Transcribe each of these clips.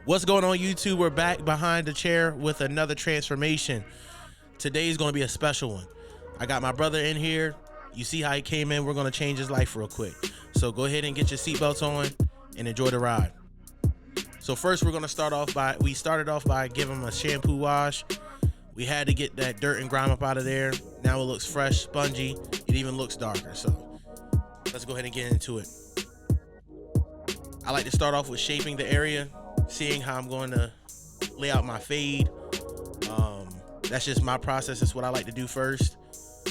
What's going on, YouTube? We're back behind the chair with another transformation. Today's going to be a special one. I got my brother in here. You see how he came in? We're going to change his life real quick. So go ahead and get your seatbelts on and enjoy the ride. So first, we're going to started off by giving him a shampoo wash. We had to get that dirt and grime up out of there. Now it looks fresh, spongy. It even looks darker. So let's go ahead and get into it. I like to start off with shaping the area, seeing how I'm going to lay out my fade. That's just my process. That's what I like to do first.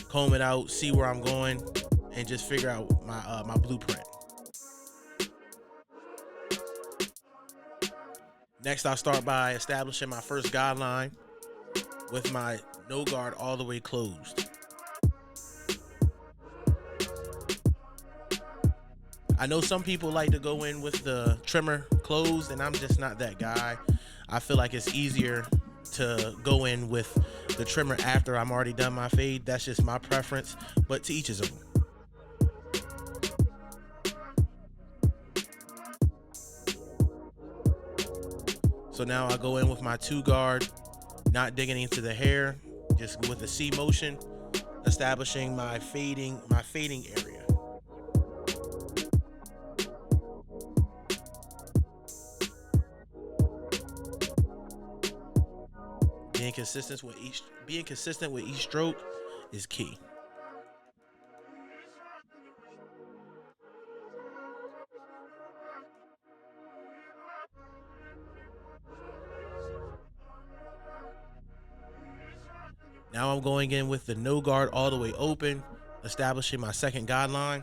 Comb it out, see where I'm going, and just figure out my blueprint. Next, I'll start by establishing my first guideline with my no guard all the way closed. I know some people like to go in with the trimmer closed, and I'm just not that guy. I feel like it's easier to go in with the trimmer after I'm already done my fade. That's just my preference, but to each his own. So now I go in with my 2 guard, not digging into the hair, just with a C motion, establishing my fading area. Being consistent with each stroke is key. Now I'm going in with the no guard all the way open, establishing my second guideline.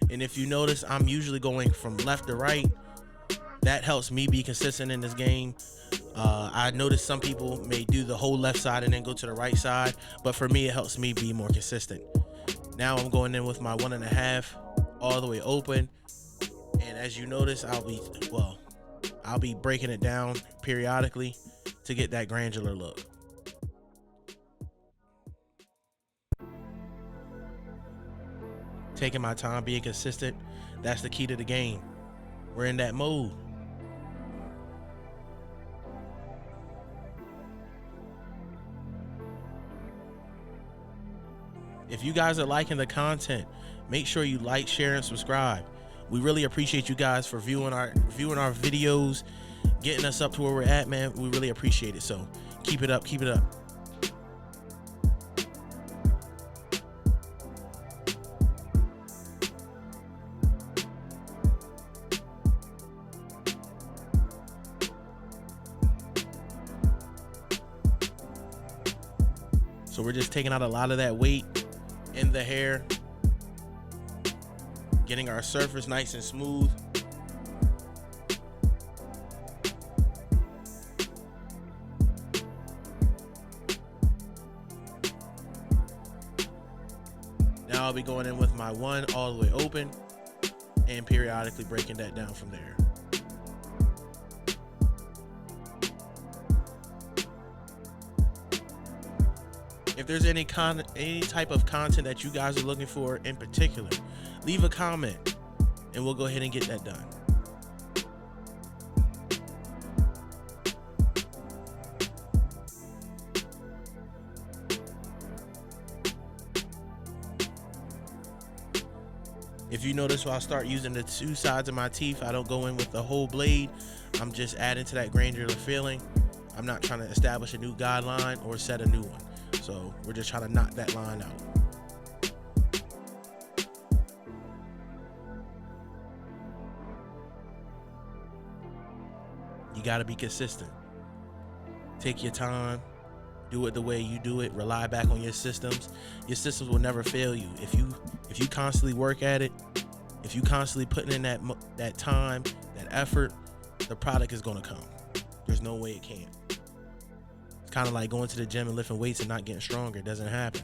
And if you notice, I'm usually going from left to right. That helps me be consistent in this game. I noticed some people may do the whole left side and then go to the right side, but for me, it helps me be more consistent. Now I'm going in with my 1.5 all the way open. And as you notice, I'll be breaking it down periodically to get that granular look. Taking my time, being consistent, that's the key to the game. We're in that mode. If you guys are liking the content, make sure you like, share, and subscribe. We really appreciate you guys for viewing our videos, getting us up to where we're at, man. We really appreciate it. So keep it up, keep it up. So we're just taking out a lot of that weight in the hair, getting our surface nice and smooth. Now I'll be going in with my 1 all the way open and periodically breaking that down from there. If there's any type of content that you guys are looking for in particular, leave a comment and we'll go ahead and get that done. If you notice, I'll start using the 2 sides of my teeth. I don't go in with the whole blade. I'm just adding to that granular feeling. I'm not trying to establish a new guideline or set a new one. So we're just trying to knock that line out. You got to be consistent. Take your time. Do it the way you do it. Rely back on your systems. Your systems will never fail you. If you constantly work at it, if you constantly putting in that time, that effort, the product is going to come. There's no way it can't. It's kind of like going to the gym and lifting weights and not getting stronger. It doesn't happen.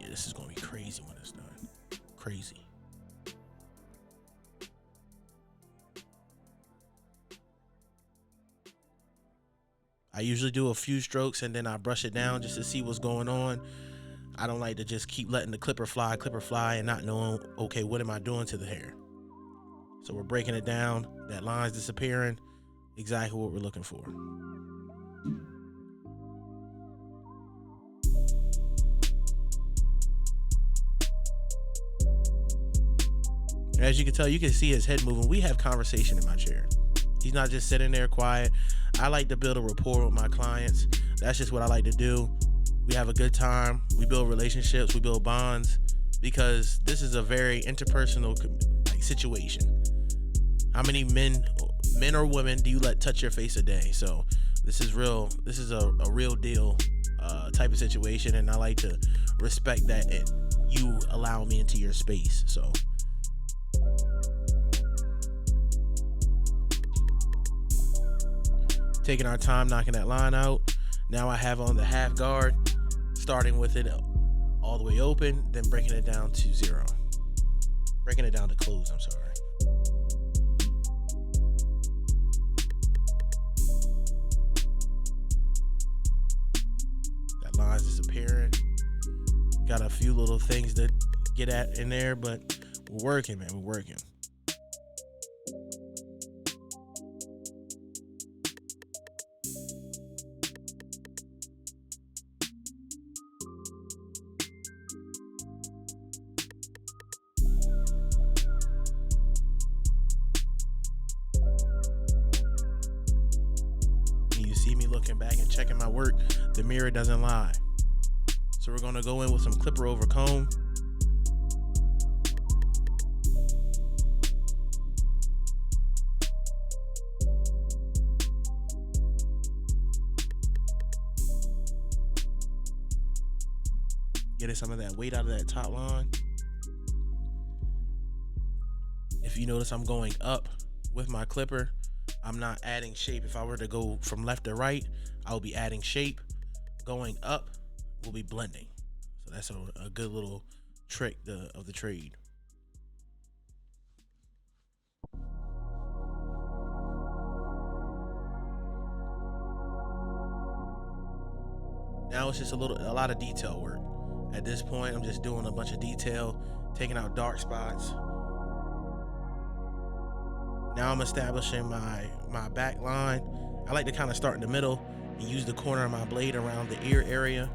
Yeah, this is going to be crazy when it's done. Crazy. I usually do a few strokes and then I brush it down just to see what's going on. I don't like to just keep letting the clipper fly, and not knowing, okay, what am I doing to the hair? So we're breaking it down. That line's disappearing. Exactly what we're looking for. As you can tell, you can see his head moving. We have conversation in my chair. He's not just sitting there quiet. I like to build a rapport with my clients. That's just what I like to do. We have a good time. We build relationships. We build bonds, because this is a very interpersonal situation. How many men or women do you let touch your face a day? So this is real. This is a real deal type of situation, and I like to respect that you allow me into your space. So taking our time, knocking that line out. Now I have on the half guard, starting with it all the way open, then breaking it down to zero. Breaking it down to close, I'm sorry. That line's disappearing. Got a few little things to get at in there, but we're working, man, we're working. See me looking back and checking my work, the mirror doesn't lie. So we're going to go in with some clipper over comb. Getting some of that weight out of that top line. If you notice, I'm going up with my clipper. I'm not adding shape. If I were to go from left to right, I will be adding shape. Going up will be blending. So that's a good little trick of the trade. Now it's just a lot of detail work. At this point, I'm just doing a bunch of detail, taking out dark spots. Now I'm establishing my back line. I like to kind of start in the middle and use the corner of my blade around the ear area.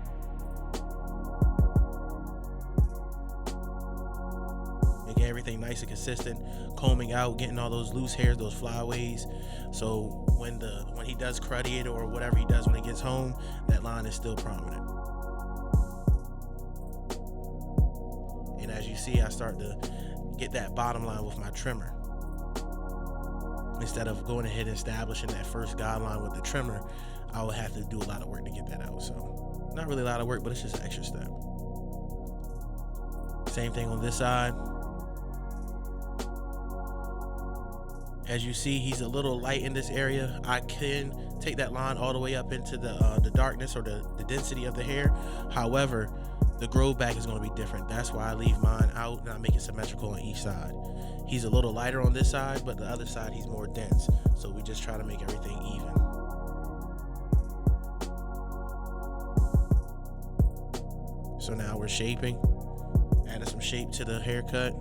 Making everything nice and consistent, combing out, getting all those loose hairs, those flyaways. So when he does cruddy it or whatever he does when he gets home, that line is still prominent. And as you see, I start to get that bottom line with my trimmer. Instead of going ahead and establishing that first guideline with the trimmer, I would have to do a lot of work to get that out. So not really a lot of work, but it's just an extra step. Same thing on this side. As you see, he's a little light in this area. I can take that line all the way up into the darkness or the density of the hair. However, the grow back is going to be different. That's why I leave mine out and I make it symmetrical on each side. He's a little lighter on this side, but the other side he's more dense. So we just try to make everything even. So now we're shaping, adding some shape to the haircut.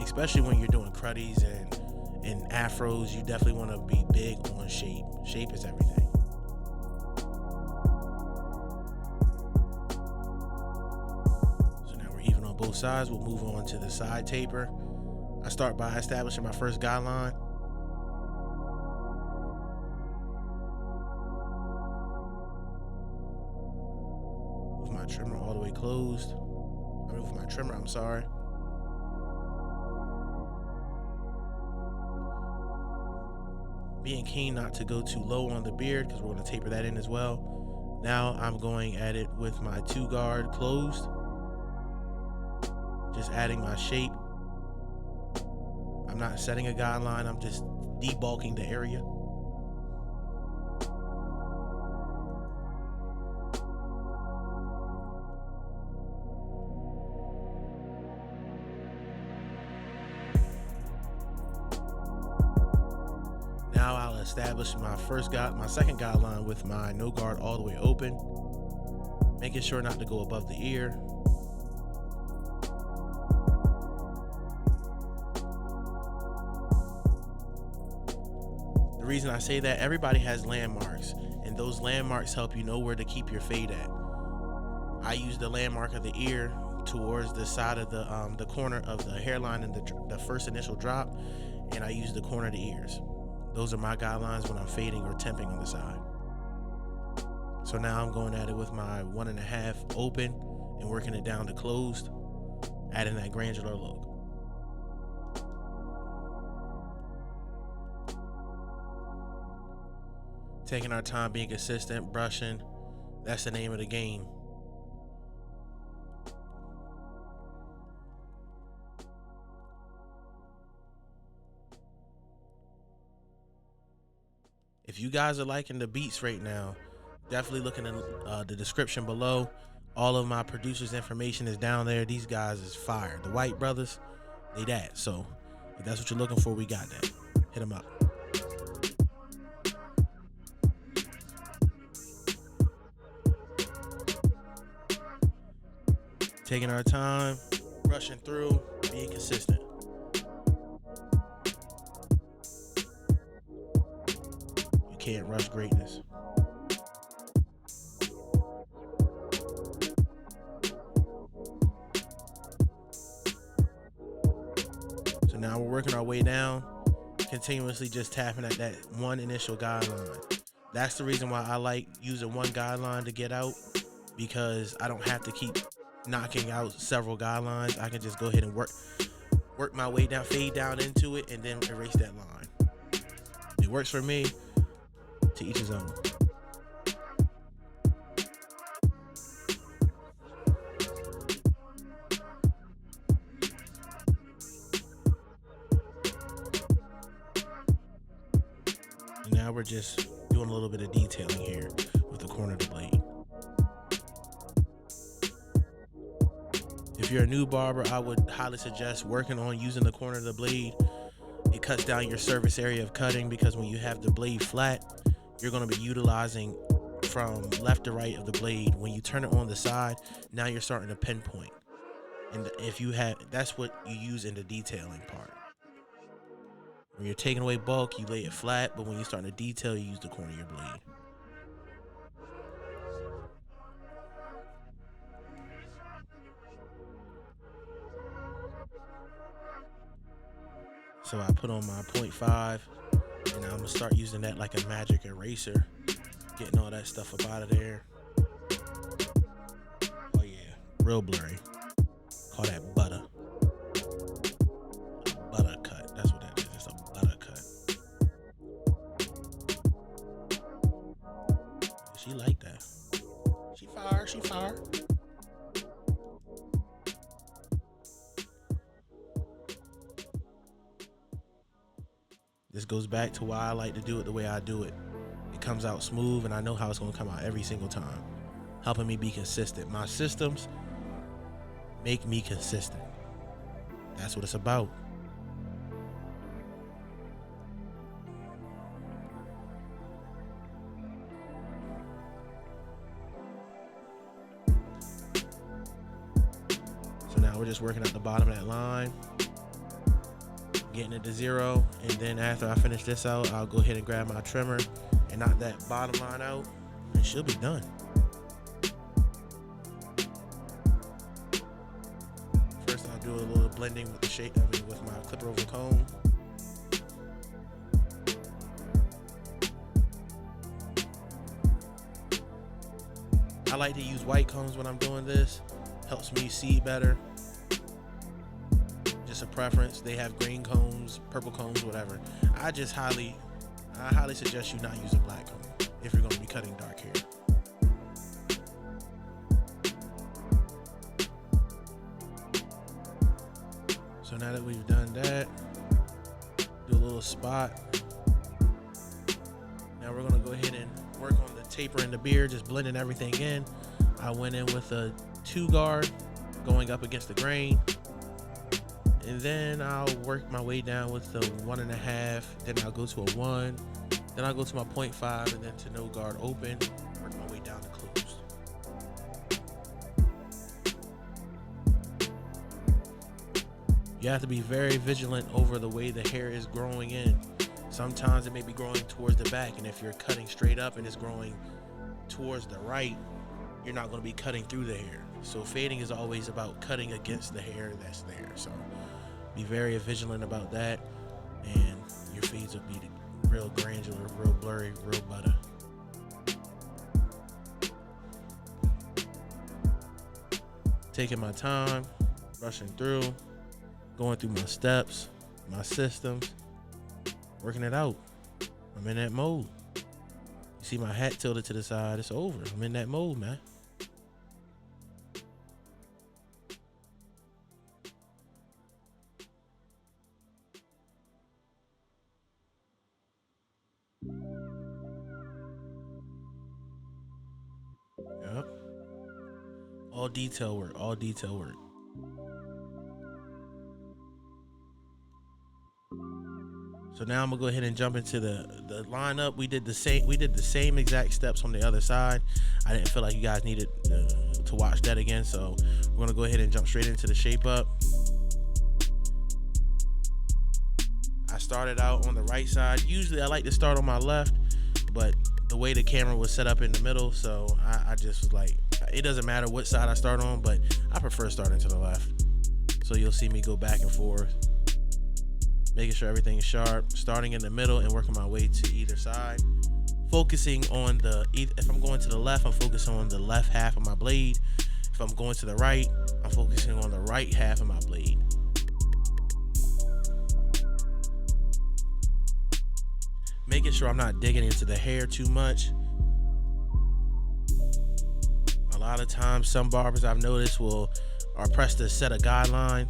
Especially when you're doing cruddies and afros, you definitely want to be big on shape. Shape is everything. Both sides. We'll move on to the side taper. I start by establishing my first guideline. With my trimmer all the way closed. With my trimmer, I'm sorry. Being keen not to go too low on the beard because we're going to taper that in as well. Now I'm going at it with my 2-guard closed. Just adding my shape. I'm not setting a guideline, I'm just debulking the area. Now I'll establish my second guideline with my no guard all the way open, making sure not to go above the ear. The reason I say that, everybody has landmarks, and those landmarks help you know where to keep your fade at. I use the landmark of the ear towards the side of the corner of the hairline and the first initial drop, and I use the corner of the ears. Those are my guidelines when I'm fading or temping on the side. So now I'm going at it with my 1.5 open and working it down to closed, adding that granular look. Taking our time, being consistent, brushing. That's the name of the game. If you guys are liking the beats right now, definitely look in the description below. All of my producers' information is down there. These guys is fire. The White Brothers, they that. So if that's what you're looking for, we got that. Hit them up. Taking our time, rushing through, being consistent. You can't rush greatness. So now we're working our way down, continuously just tapping at that one initial guideline. That's the reason why I like using one guideline to get out, because I don't have to keep knocking out several guidelines. I can just go ahead and work my way down, fade down into it, and then erase that line. It works for me. To each his own. And now we're just doing a little bit of detailing here with the corner of the blade. If you're a new barber, I would highly suggest working on using the corner of the blade. It cuts down your surface area of cutting, because when you have the blade flat, you're going to be utilizing from left to right of the blade. When you turn it on the side, now you're starting to pinpoint. And if you have, that's what you use in the detailing part. When you're taking away bulk, you lay it flat, but when you're starting to detail, you use the corner of your blade. So I put on my 0.5, and I'm gonna start using that like a magic eraser, getting all that stuff up out of there. Oh yeah, real blurry. Call that butter. A butter cut. That's what that is. It's a butter cut. She like that. She fire. She fire. This goes back to why I like to do it the way I do it. It comes out smooth, and I know how it's going to come out every single time, helping me be consistent. My systems make me consistent. That's what it's about. So now we're just working at the bottom of that line, getting it to 0, and then after I finish this out, I'll go ahead and grab my trimmer and knock that bottom line out, and she'll be done. First, I'll do a little blending with the shape, with my clipper over comb. I like to use white combs when I'm doing this. Helps me see better. Just a preference. They have green combs, purple combs, whatever. I highly suggest you not use a black comb if you're going to be cutting dark hair. So now that we've done that, do a little spot. Now we're going to go ahead and work on the taper in the beard, just blending everything in. I went in with a 2 guard going up against the grain. And then I'll work my way down with the 1.5. Then I'll go to a 1. Then I go to my 0.5 and then to no guard open, work my way down to closed. You have to be very vigilant over the way the hair is growing in. Sometimes it may be growing towards the back, and if you're cutting straight up and it's growing towards the right, you're not going to be cutting through the hair. So fading is always about cutting against the hair that's there. So be very vigilant about that, and your fades will be real granular, real blurry, real butter. Taking my time, rushing through, going through my steps, my systems, working it out. I'm in that mode. You see my hat tilted to the side, it's over. I'm in that mode, man. Yep. All detail work, all detail work. So now I'm gonna go ahead and jump into the lineup. We did the same exact steps on the other side. I didn't feel like you guys needed to watch that again, so we're gonna go ahead and jump straight into the shape up. I started out on the right side. Usually I like to start on my left, but the way the camera was set up in the middle, so I just was like, it doesn't matter what side I start on, but I prefer starting to the left. So you'll see me go back and forth, making sure everything's sharp, starting in the middle and working my way to either side. Focusing on if I'm going to the left, I'm focusing on the left half of my blade. If I'm going to the right, I'm focusing on the right half of my blade. Making sure I'm not digging into the hair too much. A lot of times, some barbers I've noticed are pressed to set a guideline.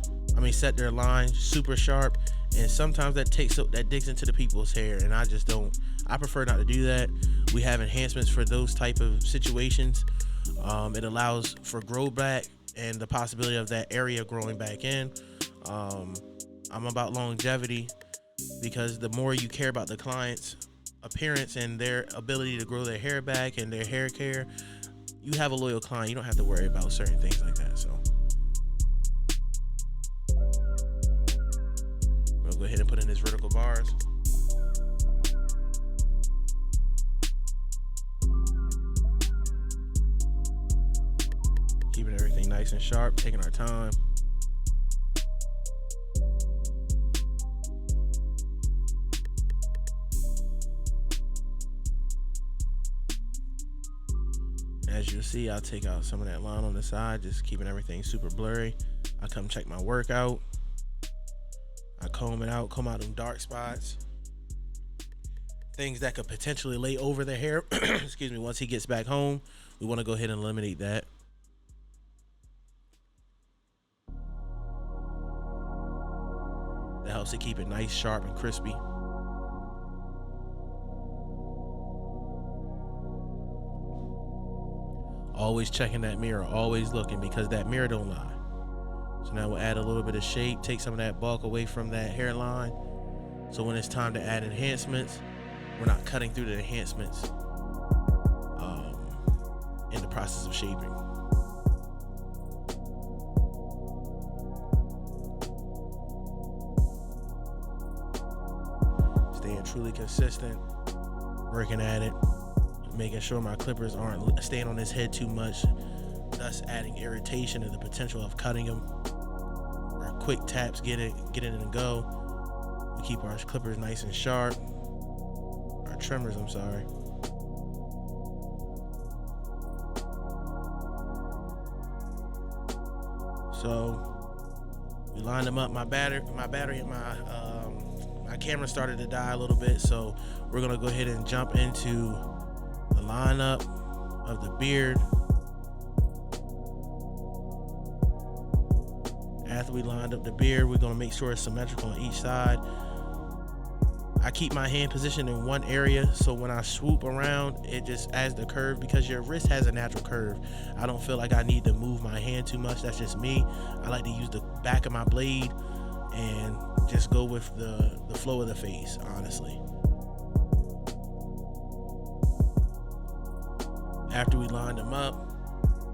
Set their line super sharp, and sometimes that digs into the people's hair, and I just don't. I prefer not to do that. We have enhancements for those type of situations. It allows for grow back and the possibility of that area growing back in. I'm about longevity, because the more you care about the client's appearance and their ability to grow their hair back and their hair care, you have a loyal client. You don't have to worry about certain things like that. So we'll go ahead and put in his vertical bars. Keeping everything nice and sharp, taking our time. As you'll see, I'll take out some of that line on the side, just keeping everything super blurry. I come check my workout. I comb it out, comb out them dark spots. Things that could potentially lay over the hair. Excuse me, once he gets back home, we want to go ahead and eliminate that. That helps to keep it nice, sharp, and crispy. Always checking that mirror, always looking, because that mirror don't lie. So now we'll add a little bit of shape, take some of that bulk away from that hairline. So when it's time to add enhancements, we're not cutting through the enhancements in the process of shaping. Staying truly consistent, working at it, making sure my clippers aren't staying on his head too much, thus adding irritation and the potential of cutting them. Our quick taps get in and go. We keep our clippers nice and sharp. Our trimmers, I'm sorry. So we lined them up. My battery and my camera started to die a little bit, so we're gonna go ahead and jump into the lineup of the beard. After we lined up the beard, we're gonna make sure it's symmetrical on each side. I keep my hand positioned in one area, so when I swoop around, it just adds the curve, because your wrist has a natural curve. I don't feel like I need to move my hand too much. That's just me. I like to use the back of my blade and just go with the flow of the face, honestly. After we lined him up,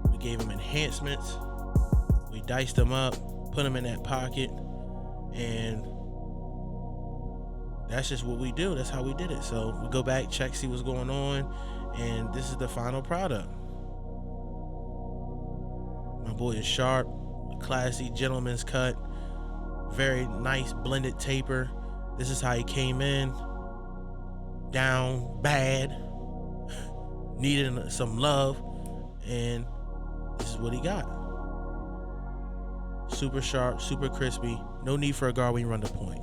we gave him enhancements. We diced him up, put him in that pocket, and that's just what we do. That's how we did it. So we go back, check, see what's going on, and this is the final product. My boy is sharp, classy, gentleman's cut, very nice blended taper. This is how he came in. Down bad, needing some love, and this is what he got. Super sharp, super crispy. No need for a guard when you run the point.